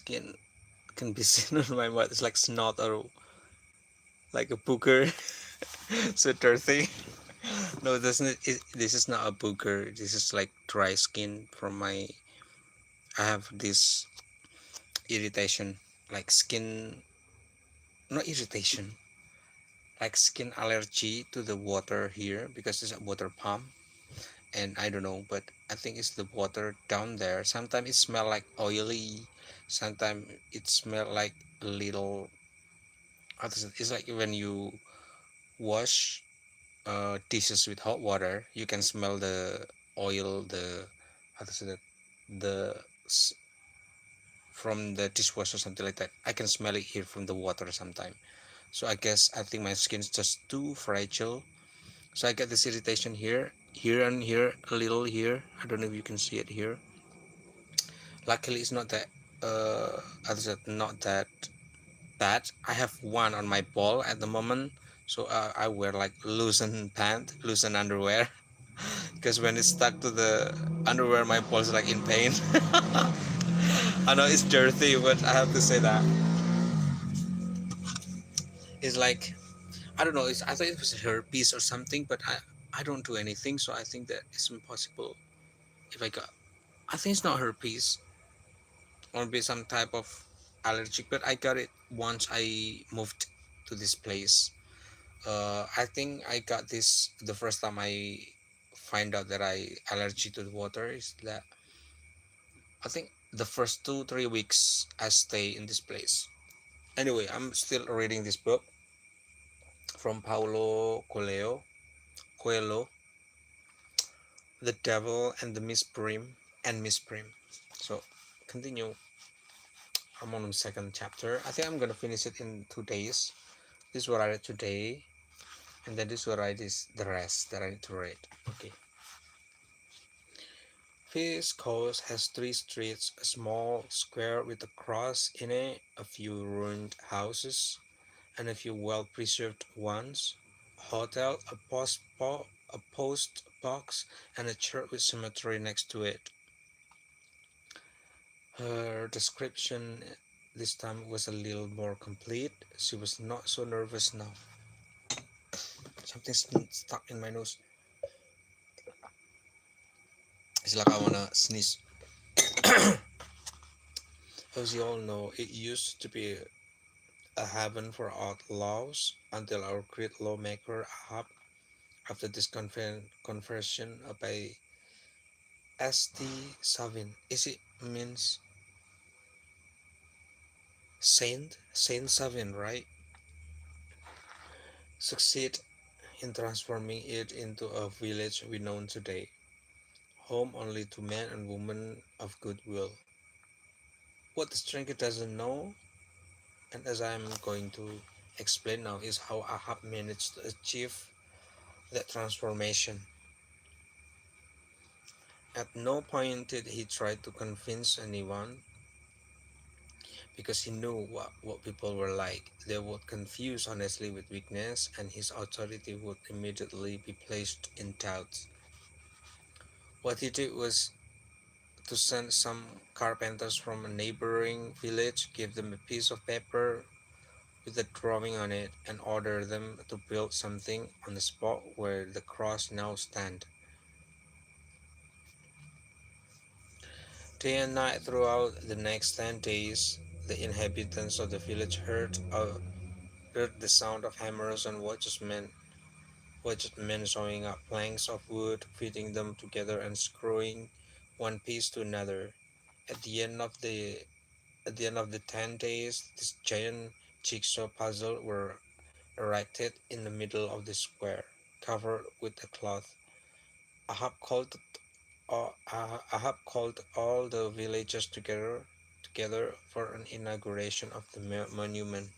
skin can be seen on my mouth. It's like snot or like a booger. So dirty. No, this is not a booger. This is like dry skin from my. I have this irritation, like skin, not irritation, like skin allergy to the water here because it's a water pump, and I don't know, but I think it's the water down there. Sometimes it smell like oily, sometimes it smell like a little. It's like when you wash dishes with hot water, you can smell the oil, the how to say that, the from the dishwasher, something like that. I can smell it here from the water sometimes. So I think my skin is just too fragile. So I get this irritation here, here and here, a little here. I don't know if you can see it here. Luckily, it's not that. As I said, not that bad. I have one on my ball at the moment, so I wear like loosen pant, loosen underwear, because when it's stuck to the underwear, my balls like in pain. I know it's dirty, but I have to say that it's like I don't know. I thought it was herpes or something, but I don't do anything, so I think that it's impossible. If I got, I think it's not herpes, or be some type of allergic, but I got it once I moved to this place. I think I got this the first time I find out that I allergy to the water is that I think the first 2 3 weeks I stay in this place. Anyway, I'm still reading this book from Paulo Coelho, The Devil and the Miss Prim and Miss Prim. So continue. I'm on the second chapter. I think I'm gonna finish it in 2 days. This is what I read today, and then this is what I did the rest that I need to read. Okay. This coast has 3 streets, a small square with a cross in it, a few ruined houses, and a few well-preserved ones, a hotel, a post box, and a church with cemetery next to it. Her description this time was a little more complete. She was not so nervous now. Something's stuck in my nose. It's like I wanna sneeze. As you all know, it used to be a heaven for outlaws until our great lawmaker Ahab, after this conversion by St. Savin. Is it means Saint Savin, right? Succeed in transforming it into a village we know today, home only to men and women of goodwill. What the stranger doesn't know, and as I'm going to explain now, is how Ahab managed to achieve that transformation. At no point did he try to convince anyone because he knew what people were like. They would confuse honestly with weakness, and his authority would immediately be placed in doubt. What he did was to send some carpenters from a neighboring village, give them a piece of paper with a drawing on it, and order them to build something on the spot where the cross now stands. Day and night throughout the next 10 days, the inhabitants of the village heard the sound of hammers and watched men sawing up planks of wood, fitting them together and screwing one piece to another. At the end of the at the end of the 10 days, this giant jigsaw puzzle were erected in the middle of the square, covered with a cloth. Ahab called Ahab called all the villagers together for an inauguration of the monument.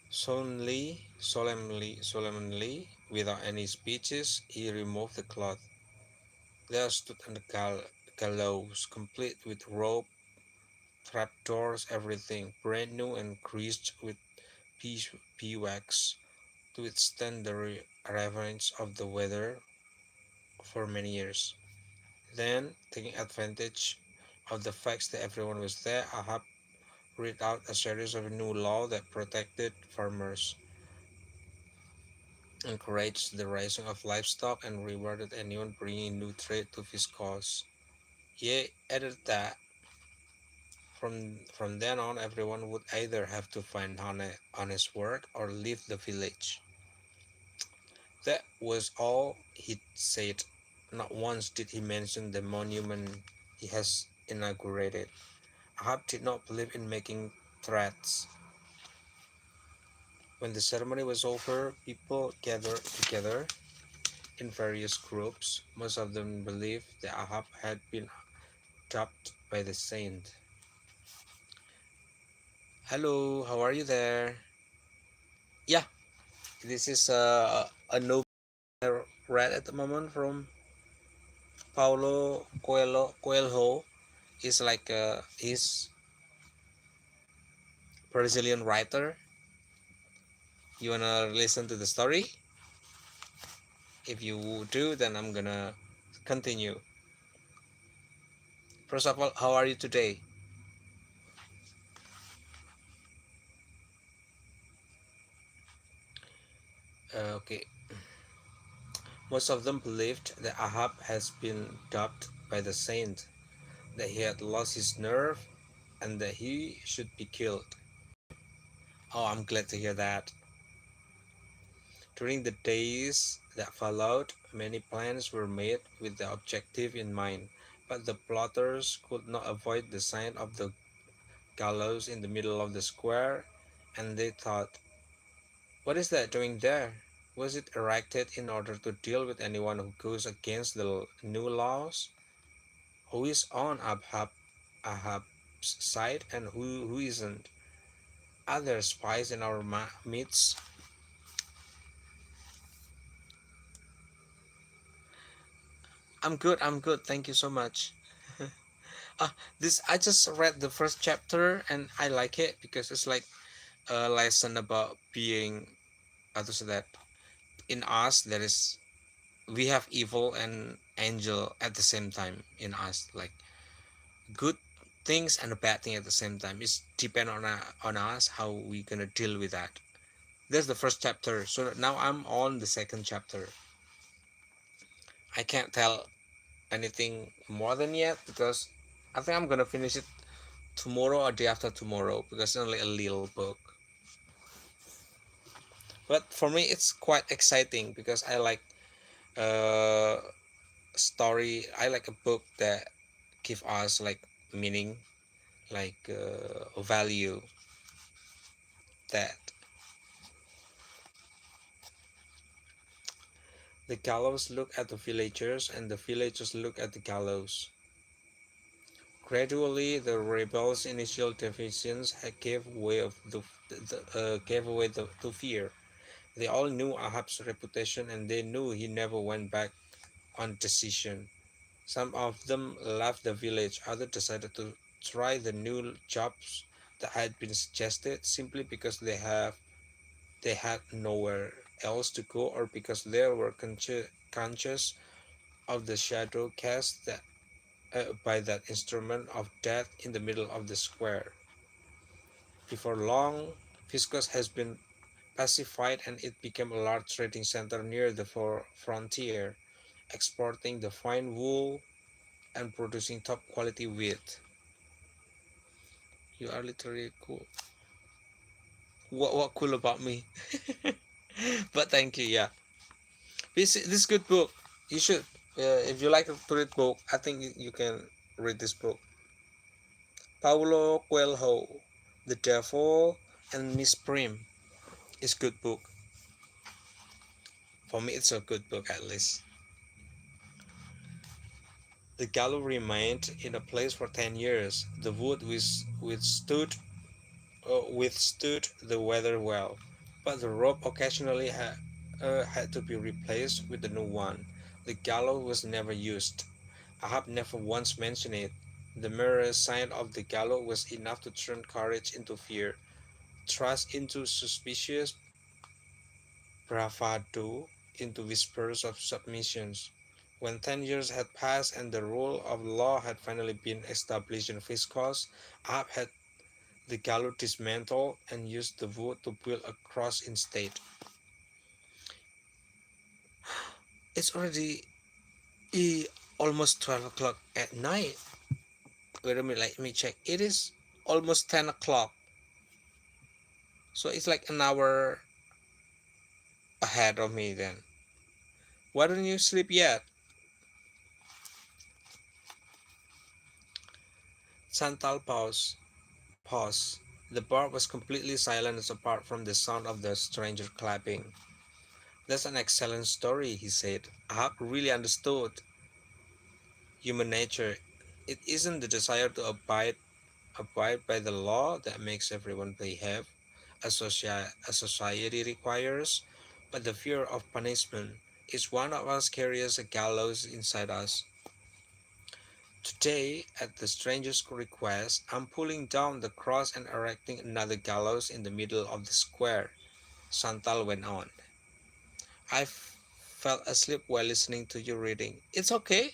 Solemnly, without any speeches, he removed the cloth. There stood on the gallows, complete with rope, trapdoors, everything, brand new and greased with wax to withstand the ravages of the weather for many years. Then, taking advantage of the facts that everyone was there, Ahab read out a series of new law that protected farmers, encouraged the raising of livestock, and rewarded anyone bringing new trade to his cause. He added that from then on, everyone would either have to find honest work or leave the village. That was all he said. Not once did he mention the monument he has inaugurated. Ahab did not believe in making threats. When the ceremony was over, people gathered together in various groups. Most of them believed that Ahab had been dubbed by the saint. Hello, how are you there? Yeah, this is a novel I read at the moment from Paulo Coelho. Coelho is like he's Brazilian writer. You wanna listen to the story? If you do, then I'm gonna continue. First of all, how are you today? Okay. Most of them believed that Ahab has been dubbed by the saint, that he had lost his nerve, and that he should be killed. Oh, I'm glad to hear that. During the days that followed, many plans were made with the objective in mind, but the plotters could not avoid the sign of the gallows in the middle of the square, and they thought, what is that doing there? Was it erected in order to deal with anyone who goes against the new laws? Who is on Ahab's side and who isn't? Are there spies in our midst? I'm good, thank you so much. This I just read the first chapter and I like it because it's like a lesson about being, how to say that, in us there is, we have evil and angel at the same time in us, like good things and a bad thing at the same time. It's depend on us how we gonna deal with that. That's the first chapter. So now I'm on the second chapter. I can't tell anything more than yet because I think I'm gonna finish it tomorrow or day after tomorrow because it's only a little book. But for me, it's quite exciting because I like uh story. I like a book that give us like meaning, like value that the gallows look at the villagers and the villagers look at the gallows. Gradually, the rebels' initial divisions gave way to fear. They all knew Ahab's reputation and they knew he never went back on decision. Some of them left the village, others decided to try the new jobs that had been suggested simply because they had nowhere else to go or because they were conscious of the shadow cast by that instrument of death in the middle of the square. Before long, Viscos has been pacified and it became a large trading center near the frontier, exporting the fine wool and producing top quality wheat. You are literally cool. What cool about me? But thank you. Yeah, this good book. You should. If you like to read book, I think you can read this book. Paulo Coelho, The Devil and Miss Prim. It's good book. For me, it's a good book at least. The gallows remained in a place for 10 years. The wood withstood the weather well, but the rope occasionally had to be replaced with a new one. The gallows was never used. Ahab never once mentioned it. The mere sign of the gallows was enough to turn courage into fear, trust into suspicious, bravado into whispers of submissions. When 10 years had passed and the rule of law had finally been established in Fiscos, Ahab had the gallows dismantled and used the wood to build a cross instead. It's already almost 12 o'clock at night. Wait a minute, let me check. It is almost 10 o'clock. So it's like an hour ahead of me then. Why don't you sleep yet? Chantal paused. Pause. The bar was completely silent apart from the sound of the stranger clapping. That's an excellent story, he said. Ahab really understood human nature. It isn't the desire to abide by the law that makes everyone behave as society requires, but the fear of punishment. Each one of us carries a gallows inside us. Today, at the stranger's request, I'm pulling down the cross and erecting another gallows in the middle of the square, Chantal went on. I fell asleep while listening to you reading. It's okay.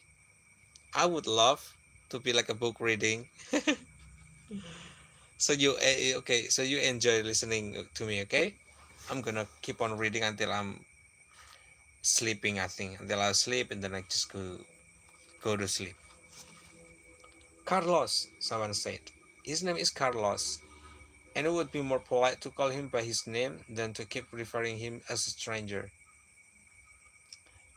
I would love to be like a book reading. So okay, so you enjoy listening to me, okay? I'm gonna keep on reading until I'm sleeping, I think. Until I sleep and then I just go to sleep. Carlos, someone said. His name is Carlos, and it would be more polite to call him by his name than to keep referring him as a stranger.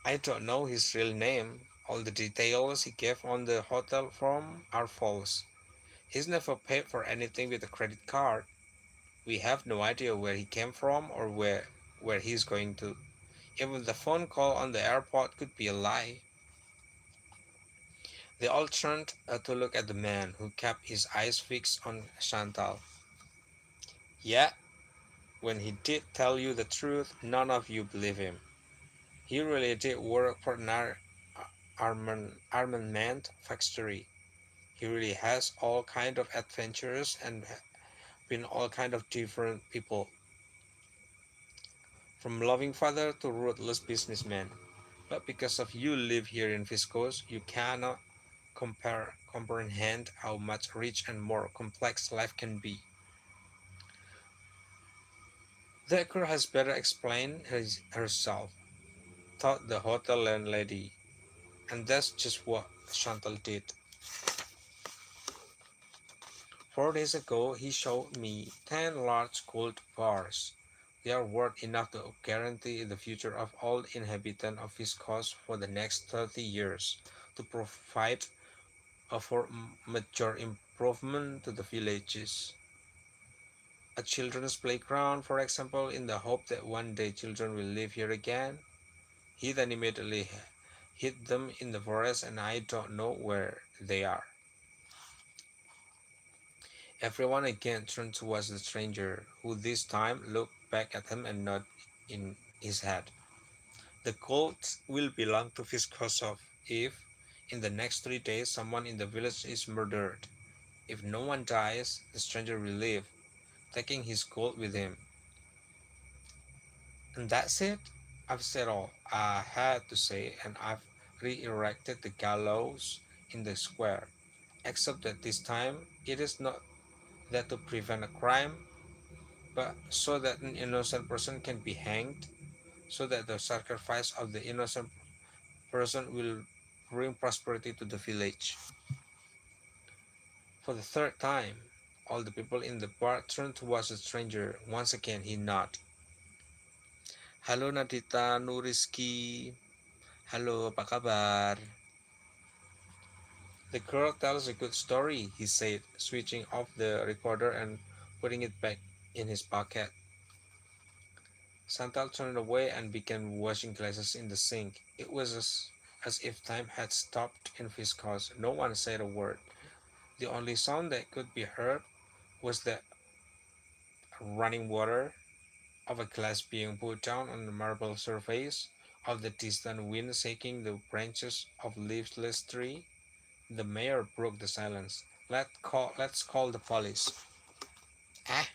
I don't know his real name. All the details he gave on the hotel form are false. He's never paid for anything with a credit card. We have no idea where he came from or where he's going to. Even the phone call on the airport could be a lie. They all turned to look at the man who kept his eyes fixed on Chantal. Yeah, when he did tell you the truth, none of you believe him. He really did work for an armament factory. He really has all kind of adventures and been all kind of different people, from loving father to ruthless businessman. But because of you live here in Viscos, you cannot comprehend how much rich and more complex life can be. The girl has better explained herself, thought the hotel landlady, and that's just what Chantal did. 4 days ago, he showed me 10 large gold bars. They are worth enough to guarantee the future of all inhabitants of his coast for the next 30 years, to provide for major improvement to the villages. A children's playground, for example, in the hope that one day children will live here again. He then immediately hid them in the forest, and I don't know where they are. Everyone again turned towards the stranger, who this time looked back at him and nodded in his head. The gold will belong to Fiskosov if, in the next 3 days, someone in the village is murdered. If no one dies, the stranger will leave, taking his gold with him. And that's it. I've said all I had to say, and I've re-erected the gallows in the square. Except that this time, it is not that to prevent a crime, but so that an innocent person can be hanged, so that the sacrifice of the innocent person will bring prosperity to the village. For the third time, all the people in the bar turned towards the stranger. Once again, he nodded. Halo Nadita, Nuriski. Halo, apa kabar? The girl tells a good story, he said, switching off the recorder and putting it back in his pocket. Santal turned away and began washing glasses in the sink. It was as if time had stopped in his house. No one said a word. The only sound that could be heard was the running water of a glass being put down on the marble surface, of the distant wind shaking the branches of leafless tree. The mayor broke the silence. Let's call the police. Ah,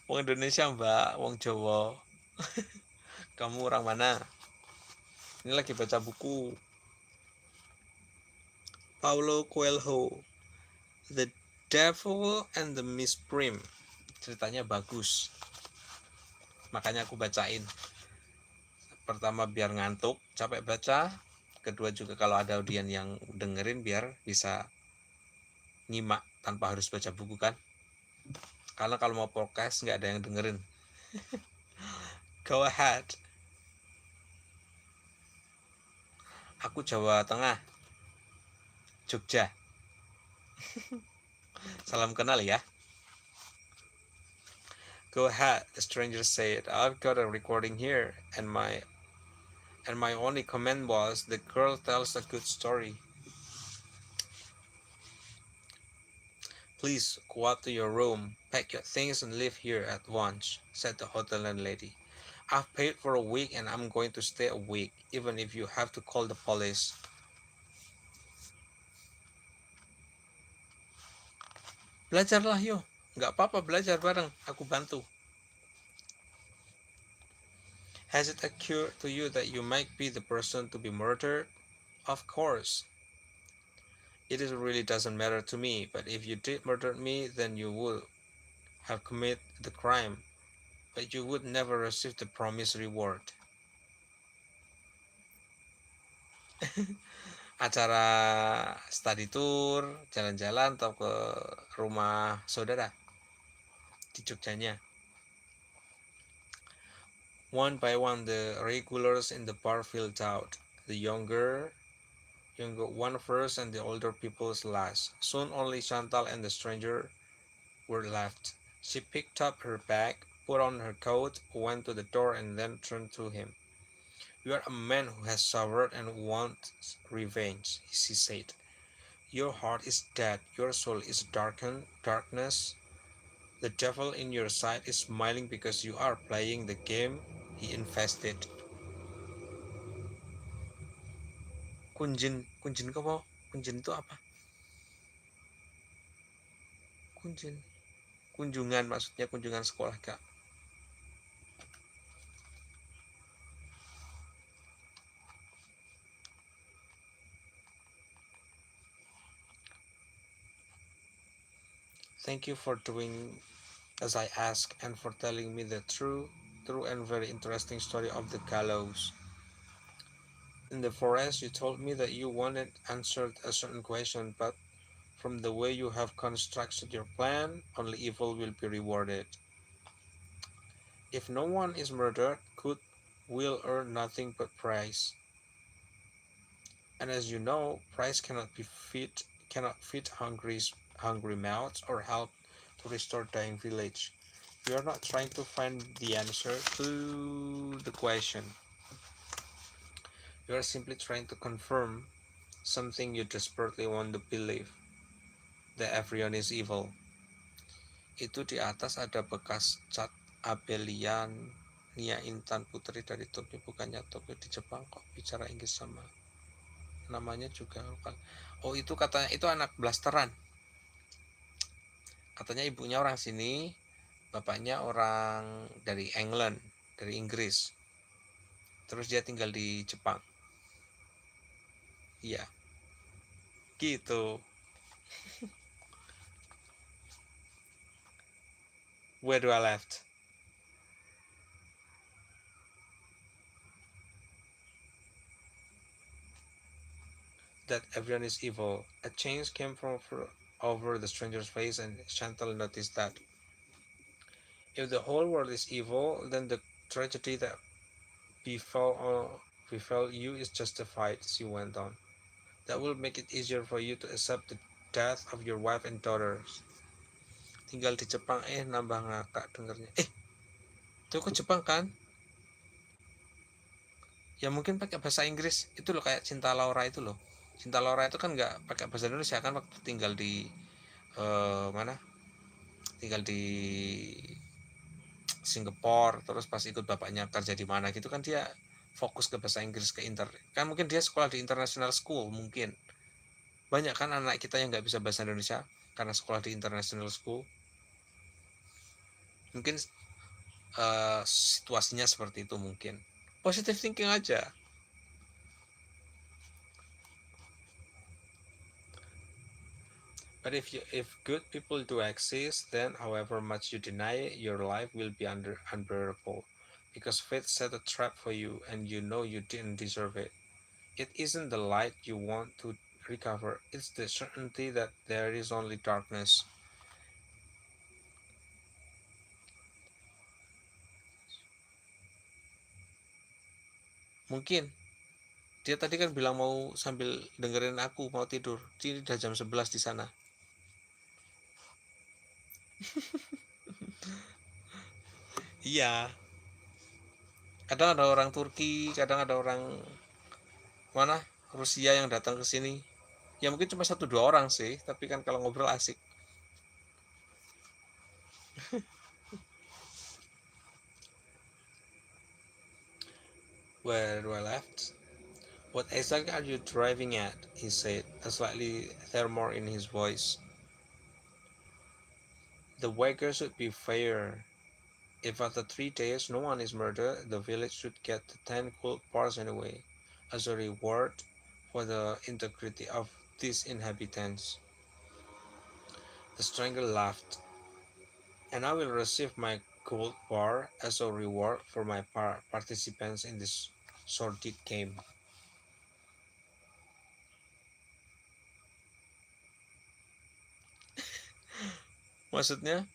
wong Indonesia mbak, wong Jawa. Kamu orang mana? Ini lagi baca buku Paulo Coelho, The Devil and the Miss Prim. Ceritanya bagus, makanya aku bacain. Pertama biar ngantuk, capek baca. Kedua juga kalau ada audien yang dengerin biar bisa nyimak tanpa harus baca buku kan. Karena kalau mau podcast nggak ada yang dengerin. Go ahead. Aku Jawa Tengah, Jogja. Salam kenal ya. Go ahead, the stranger said. I've got a recording here, and my only comment was, the girl tells a good story. Please go up to your room, pack your things and leave here at once, said the hotel landlady. I've paid for a week and I'm going to stay a week, even if you have to call the police. Belajarlah yuk, nggak apa-apa belajar bareng, aku bantu. Has it occurred to you that you might be the person to be murdered? Of course. It really doesn't matter to me, but if you did murder me, then you would have committed the crime, but you would never receive the promised reward. Acara study tour, jalan-jalan atau ke rumah saudara di Jogjanya. One by one, the regulars in the bar filed out. The younger one first and the older people's last. Soon only Chantal and the stranger were left. She picked up her bag, put on her coat, went to the door, and then turned to him. You are a man who has suffered and wants revenge, she said. Your heart is dead, your soul is darkness. The devil in your side is smiling because you are playing the game he invested. Kunjin, kunjin apa? Kunjin itu apa? Kunjin. Kunjungan maksudnya kunjungan sekolah kak. Thank you for doing as I asked and for telling me the true and very interesting story of the gallows. In the forest, you told me that you wanted answered a certain question, but from the way you have constructed your plan, only evil will be rewarded. If no one is murdered, good will earn nothing but praise. And as you know, praise cannot feed hungry mouths or help to restore dying village. You are not trying to find the answer to the question. You are simply trying to confirm something you desperately want to believe, that everyone is evil. Itu di atas ada bekas cat Abelian Nia Intan Putri dari Tokyo, bukannya Tokyo di Jepang, kok bicara Inggris sama namanya juga lokal. Oh itu katanya itu anak blasteran. Katanya ibunya orang sini, bapaknya orang dari England, dari Inggris. Terus dia tinggal di Jepang. Iya, gitu. Where do I left? That everyone is evil. A change came from over the stranger's face, and Chantal noticed that if the whole world is evil, then the tragedy that befell you is justified, she went on. That will make it easier for you to accept the death of your wife and daughters. Tinggal di Jepang, nambah ngakak dengernya. Itu kok Jepang kan? Ya mungkin pakai bahasa Inggris. Itu loh kayak Cinta Laura itu loh. Cinta Laura itu kan nggak pakai bahasa Indonesia kan waktu tinggal di mana? Tinggal di Singapura, terus pas ikut bapaknya kerja di mana gitu kan dia fokus ke bahasa Inggris kan mungkin dia sekolah di international school mungkin. Banyak kan anak kita yang nggak bisa bahasa Indonesia karena sekolah di international school. Mungkin situasinya seperti itu mungkin. Positive thinking aja. But if good people do exist, then however much you deny it, your life will be unbearable. Because fate set a trap for you and you know you didn't deserve it. It isn't the light you want to recover, it's the certainty that there is only darkness. Mungkin dia tadi kan bilang mau sambil dengerin aku mau tidur. Ini udah jam 11 di sana. Iya, kadang ada orang Turki, kadang ada orang mana Rusia yang datang ke sini. Ya mungkin cuma satu dua orang sih, tapi kan kalau ngobrol asik. Where do I left? What exactly are you driving at? He said, a slightly tremor in his voice. The wager should be fair. If after 3 days no one is murdered, the village should get the 10 gold bars anyway, as a reward for the integrity of these inhabitants. The stranger laughed. And I will receive my gold bar as a reward for my participants in this sordid game. Maksudnya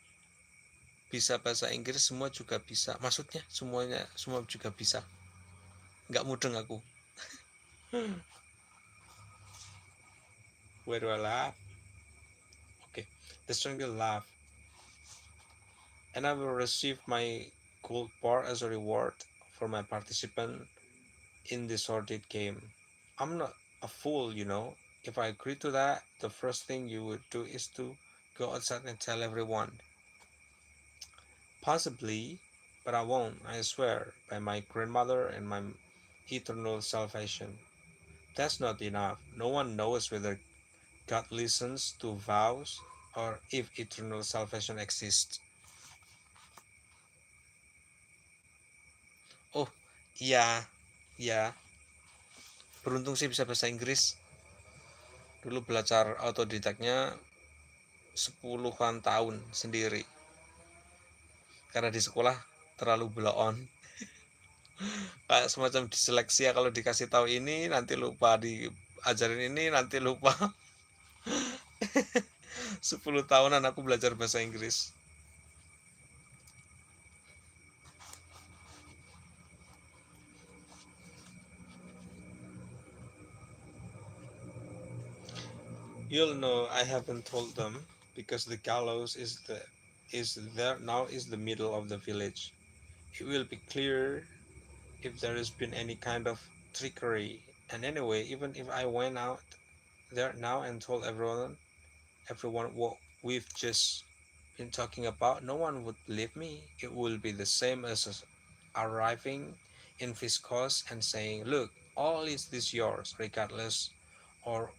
bisa bahasa Inggris semua juga bisa. Maksudnya semuanya semua juga bisa. Nggak mudeng aku. Where do I laugh? Okay. The stranger laughed. And I will receive my gold bar as a reward for my participant in this sordid game. I'm not a fool, you know. If I agree to that, the first thing you would do is to go outside and tell everyone. Possibly, but I won't, I swear, by my grandmother and my eternal salvation. That's not enough. No one knows whether God listens to vows or if eternal salvation exists. Oh, iya, iya. Beruntung sih bisa bahasa Inggris. Dulu belajar autodidaknya 10-an tahun sendiri. Karena di sekolah terlalu blow on. Kayak semacam diseleksi ya, kalau dikasih tahu ini nanti lupa, diajarin ini nanti lupa. 10 tahunan aku belajar bahasa Inggris. You'll know I haven't told them because the gallows is there now, is the middle of the village. It will be clear if there has been any kind of trickery. And anyway, even if I went out there now and told everyone what we've just been talking about, no one would believe me. It will be the same as arriving in Viscos and saying, look, all is this yours, regardless or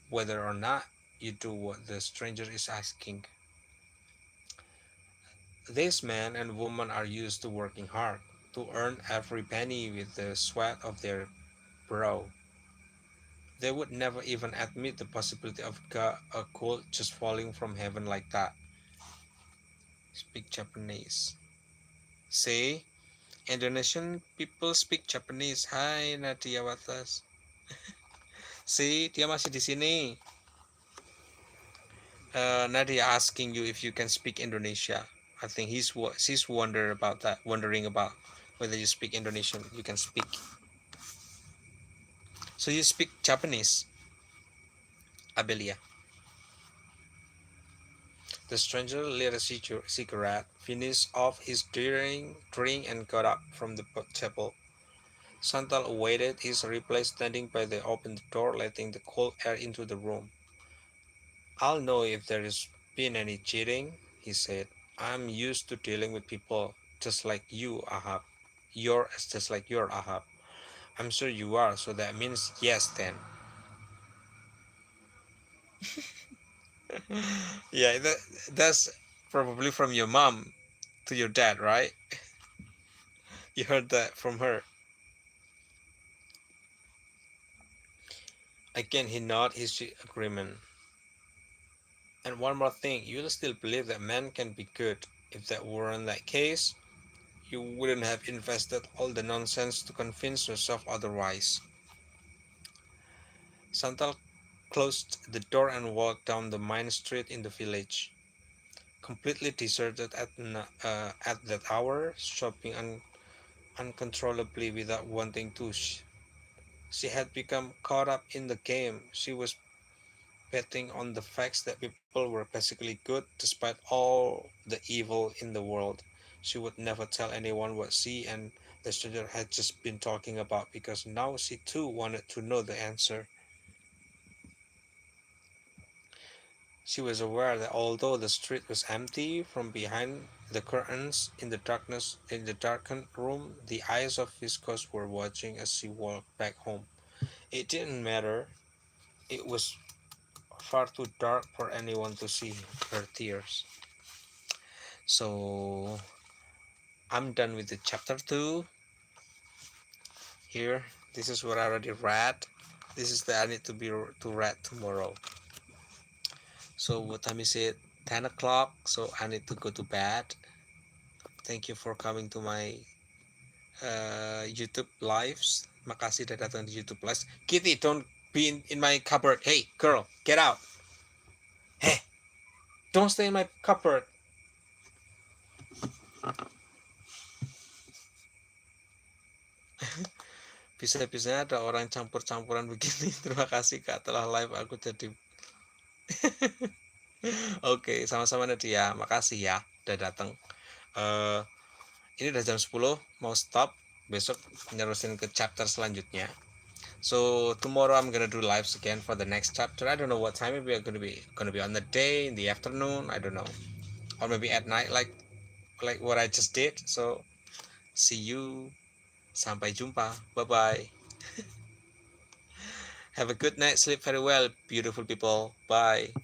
whether or not you do what the stranger is asking. These men and women are used to working hard, to earn every penny with the sweat of their brow. They would never even admit the possibility of a gold just falling from heaven like that. Speak Japanese. See, Indonesian people speak Japanese. Hai Nadia Watas. See, dia masih di sini. Nadia asking you if you can speak Indonesia. I think she's wondering about whether you speak Indonesian. You can speak. So you speak Japanese, Abelia. The stranger lit a cigarette, finished off his drink, and got up from the table. Santal awaited his reply, standing by the open door, letting the cold air into the room. I'll know if there's been any cheating, he said. I'm used to dealing with people just like you, Ahab. You're just like your Ahab. I'm sure you are, so that means yes then. Yeah, that's probably from your mom. to your dad, right? You heard that from her. Again, he nodded his agreement. And one more thing, you'll still believe that men can be good. If that weren't the case, you wouldn't have invested all the nonsense to convince yourself otherwise. Santal closed the door and walked down the main street in the village, completely deserted at that hour, shopping uncontrollably without wanting to. She had become caught up in the game. She was betting on the facts that people were basically good despite all the evil in the world. She would never tell anyone what she and the stranger had just been talking about because now she too wanted to know the answer. She was aware that although the street was empty from behind the curtains in the darkened room, the eyes of Viscos were watching as she walked back home. It didn't matter. It was far too dark for anyone to see her tears. So I'm done with the chapter 2 here. This is what I already read. This is that I need to read tomorrow. So what time is it? 10 o'clock. So I need to go to bed. Thank you for coming to my YouTube lives. Makasih udah datang di YouTube lives. Kitty, don't be in my cupboard. Hey, girl, get out. Hey, don't stay in my cupboard. Bisa-bisanya ada orang campur-campuran begini. Terima kasih Kak telah live aku jadi. Oke, sama-sama Nadia. Makasih ya udah datang. Uh, ini udah jam 10, mau stop. Besok nerusin ke chapter selanjutnya. So tomorrow I'm gonna do lives again for the next chapter. I don't know what time. Maybe I'm gonna be on the day, in the afternoon. I don't know, or maybe at night, like what I just did. So see you. Sampai jumpa. Bye bye. Have a good night. Sleep very well, beautiful people. Bye.